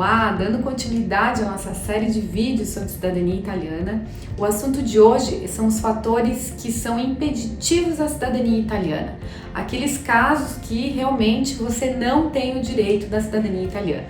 lá, dando continuidade à nossa série de vídeos sobre cidadania italiana. O assunto de hoje são os fatores que são impeditivos à cidadania italiana. Aqueles casos que realmente você não tem o direito da cidadania italiana.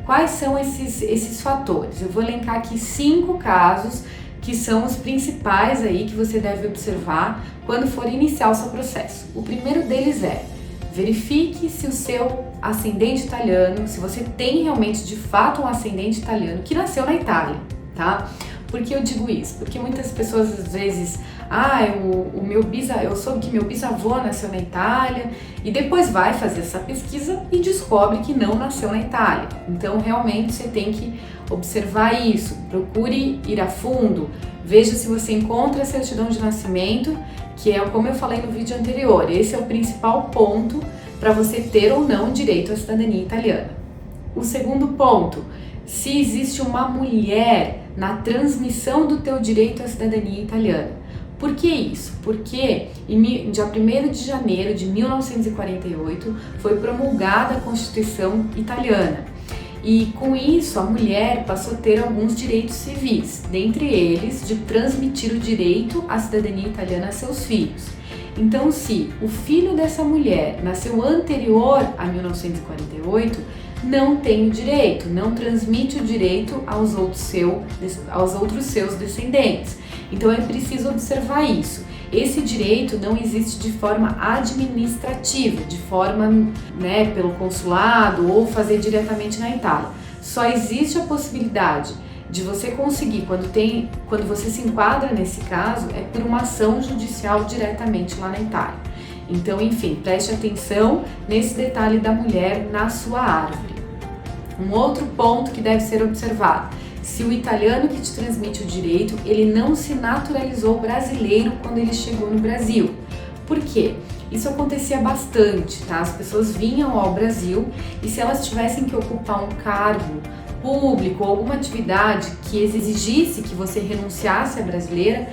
Quais são esses fatores? Eu vou elencar aqui 5 casos que são os principais aí que você deve observar quando for iniciar o seu processo. O primeiro deles é: verifique se o seu ascendente italiano, se você tem realmente de fato um ascendente italiano que nasceu na Itália, tá? Por que eu digo isso? Porque muitas pessoas às vezes, eu soube que meu bisavô nasceu na Itália, e depois vai fazer essa pesquisa e descobre que não nasceu na Itália. Então realmente você tem que observar isso, procure ir a fundo, veja se você encontra a certidão de nascimento, que é como eu falei no vídeo anterior, esse é o principal ponto para você ter ou não direito à cidadania italiana. O segundo ponto: se existe uma mulher na transmissão do teu direito à cidadania italiana. Por que isso? Porque em dia 1º de janeiro de 1948 foi promulgada a Constituição italiana. E com isso a mulher passou a ter alguns direitos civis, dentre eles de transmitir o direito à cidadania italiana a seus filhos. Então, se o filho dessa mulher nasceu anterior a 1948, não tem o direito, não transmite o direito aos outros seus descendentes. Então é preciso observar isso. Esse direito não existe de forma administrativa, de forma, pelo consulado ou fazer diretamente na Itália. Só existe a possibilidade de você conseguir, quando você se enquadra nesse caso, é por uma ação judicial diretamente lá na Itália. Então, enfim, preste atenção nesse detalhe da mulher na sua árvore. Um outro ponto que deve ser observado: se o italiano que te transmite o direito, ele não se naturalizou brasileiro quando ele chegou no Brasil. Por quê? Isso acontecia bastante, tá? As pessoas vinham ao Brasil e se elas tivessem que ocupar um cargo público ou alguma atividade que exigisse que você renunciasse à brasileira,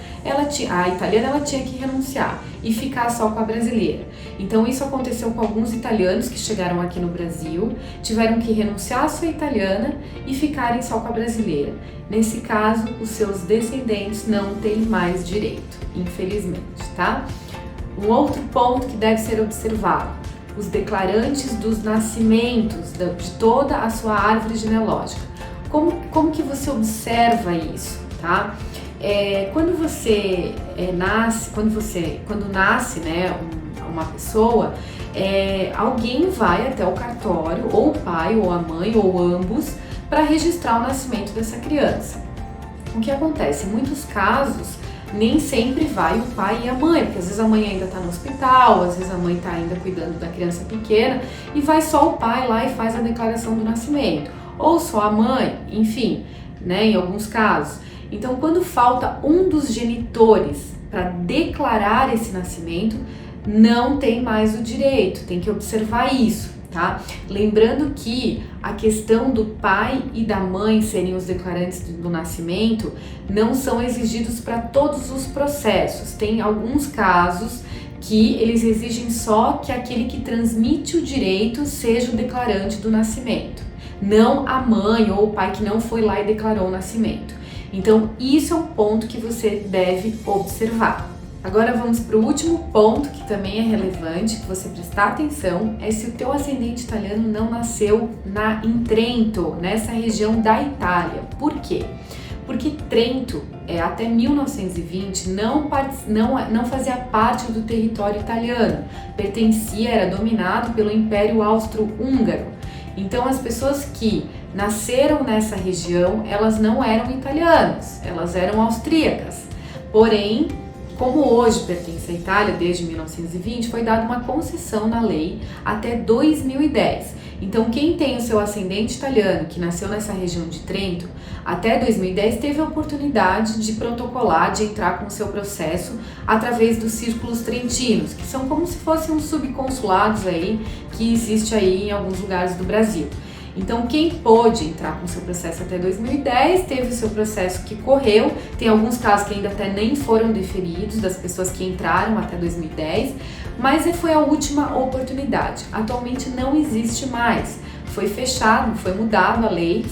a italiana ela tinha que renunciar e ficar só com a brasileira. Então isso aconteceu com alguns italianos que chegaram aqui no Brasil, tiveram que renunciar à sua italiana e ficarem só com a brasileira. Nesse caso, os seus descendentes não têm mais direito, infelizmente, tá? Um outro ponto que deve ser observado: os declarantes dos nascimentos de toda a sua árvore genealógica. Como que você observa isso, tá? Quando você nasce, quando nasce, uma pessoa, alguém vai até o cartório, ou o pai, ou a mãe, ou ambos, para registrar o nascimento dessa criança. O que acontece? Em muitos casos, nem sempre vai o pai e a mãe, porque às vezes a mãe ainda está no hospital, às vezes a mãe está ainda cuidando da criança pequena e vai só o pai lá e faz a declaração do nascimento, ou só a mãe, enfim, em alguns casos. Então, quando falta um dos genitores para declarar esse nascimento, não tem mais o direito, tem que observar isso. Tá? Lembrando que a questão do pai e da mãe serem os declarantes do nascimento não são exigidos para todos os processos. Tem alguns casos que eles exigem só que aquele que transmite o direito seja o declarante do nascimento, não a mãe ou o pai que não foi lá e declarou o nascimento. Então isso é um ponto que você deve observar. Agora vamos para o último ponto, que também é relevante, que você prestar atenção, é se o teu ascendente italiano não nasceu em Trento, nessa região da Itália. Por quê? Porque Trento, até 1920, não fazia parte do território italiano, era dominado pelo Império Austro-Húngaro. Então as pessoas que nasceram nessa região, elas não eram italianas, elas eram austríacas. Porém, como hoje pertence à Itália desde 1920, foi dada uma concessão na lei até 2010. Então, quem tem o seu ascendente italiano, que nasceu nessa região de Trento, até 2010 teve a oportunidade de protocolar, de entrar com o seu processo através dos círculos trentinos, que são como se fossem uns subconsulados aí, que existe aí em alguns lugares do Brasil. Então, quem pôde entrar com o seu processo até 2010, teve o seu processo que correu. Tem alguns casos que ainda até nem foram deferidos, das pessoas que entraram até 2010, mas foi a última oportunidade. Atualmente não existe mais. foi fechado, foi mudado a lei,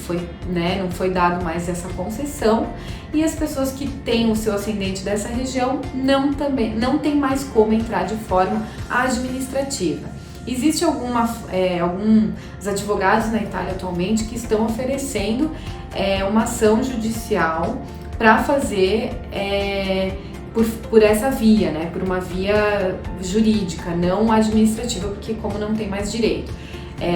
não foi dado mais essa concessão, e as pessoas que têm o seu ascendente dessa região não tem mais como entrar de forma administrativa. Existe alguns advogados na Itália atualmente que estão oferecendo uma ação judicial para fazer por essa via, né, por uma via jurídica, não administrativa, porque como não tem mais direito.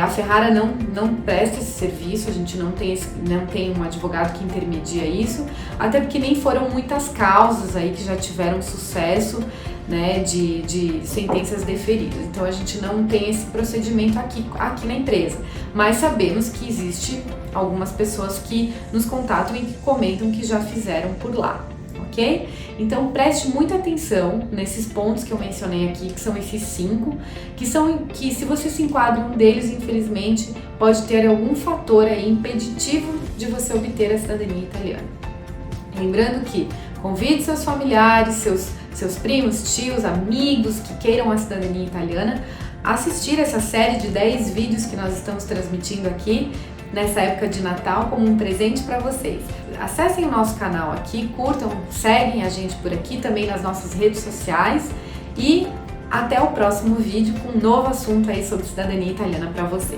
A Ferrara não presta esse serviço, a gente não tem um advogado que intermedia isso, até porque nem foram muitas causas aí que já tiveram sucesso, né, de sentenças deferidas. Então a gente não tem esse procedimento aqui na empresa, mas sabemos que existe algumas pessoas que nos contatam e que comentam que já fizeram por lá. Ok? Então preste muita atenção nesses pontos que eu mencionei aqui, que são esses 5, que se você se enquadra em um deles, infelizmente, pode ter algum fator aí impeditivo de você obter a cidadania italiana. Lembrando que convide seus familiares, seus primos, tios, amigos que queiram a cidadania italiana a assistir essa série de 10 vídeos que nós estamos transmitindo aqui nessa época de Natal como um presente para vocês. Acessem o nosso canal aqui, curtam, seguem a gente por aqui, também nas nossas redes sociais, e até o próximo vídeo com um novo assunto aí sobre cidadania italiana para você.